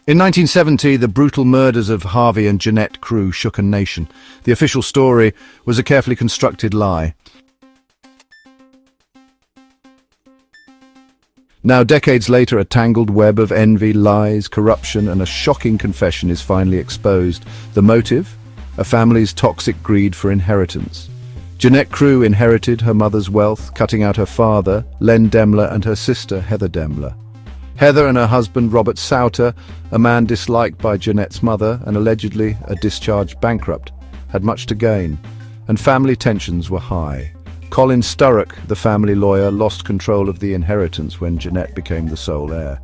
In 1970, the brutal murders of Harvey and Jeanette Crewe shook a nation. The official story was a carefully constructed lie. Now, decades later, a tangled web of envy, lies, corruption, and a shocking confession is finally exposed. The motive? A family's toxic greed for inheritance. Jeanette Crewe inherited her mother's wealth, cutting out her father, Len Demler, and her sister, Heather Demler. Heather and her husband, Robert Souter, a man disliked by Jeanette's mother and allegedly a discharged bankrupt, had much to gain, and family tensions were high. Colin Sturrock, the family lawyer, lost control of the inheritance when Jeanette became the sole heir.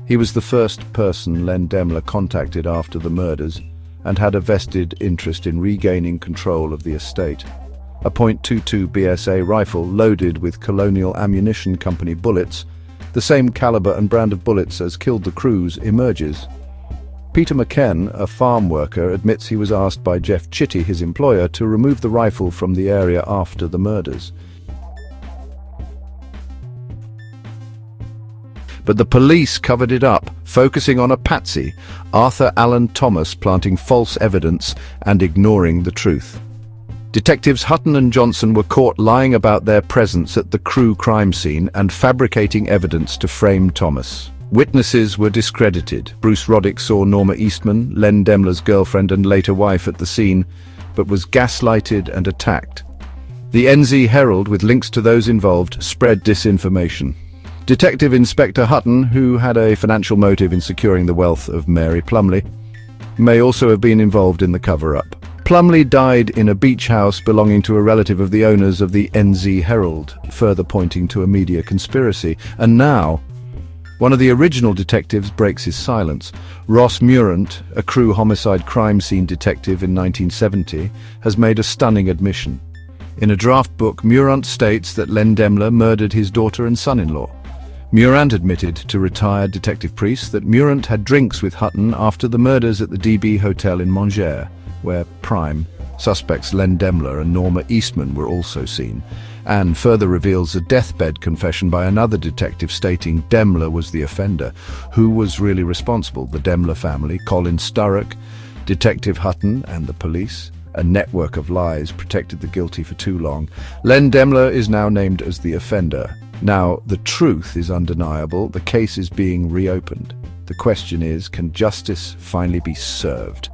He was the first person Len Demler contacted after the murders and had a vested interest in regaining control of the estate. A .22 BSA rifle loaded with Colonial Ammunition Company bullets, the same caliber and brand of bullets as killed the Crews, emerges. Peter McKen, a farm worker, admits he was asked by Jeff Chitty, his employer, to remove the rifle from the area after the murders. But the police covered it up, focusing on a patsy, Arthur Allen Thomas, planting false evidence and ignoring the truth. Detectives Hutton and Johnson were caught lying about their presence at the Crewe crime scene and fabricating evidence to frame Thomas. Witnesses were discredited. Bruce Roddick saw Norma Eastman, Len Demler's girlfriend and later wife, at the scene, but was gaslighted and attacked. The NZ Herald, with links to those involved, spread disinformation. Detective Inspector Hutton, who had a financial motive in securing the wealth of Mary Plumley, may also have been involved in the cover-up. Plumley died in a beach house belonging to a relative of the owners of the NZ Herald, further pointing to a media conspiracy. And now, one of the original detectives breaks his silence. Ross Meurant, a Crewe homicide crime scene detective in 1970, has made a stunning admission. In a draft book, Meurant states that Len Demler murdered his daughter and son-in-law. Meurant admitted to retired detective Priest that Meurant had drinks with Hutton after the murders at the DB Hotel in Mongere, where prime suspects Len Demler and Norma Eastman were also seen, and further reveals a deathbed confession by another detective stating Demler was the offender. Who was really responsible? The Demler family, Colin Sturrock, Detective Hutton, and the police? A network of lies protected the guilty for too long. Len Demler is now named as the offender. Now, the truth is undeniable. The case is being reopened. The question is, can justice finally be served?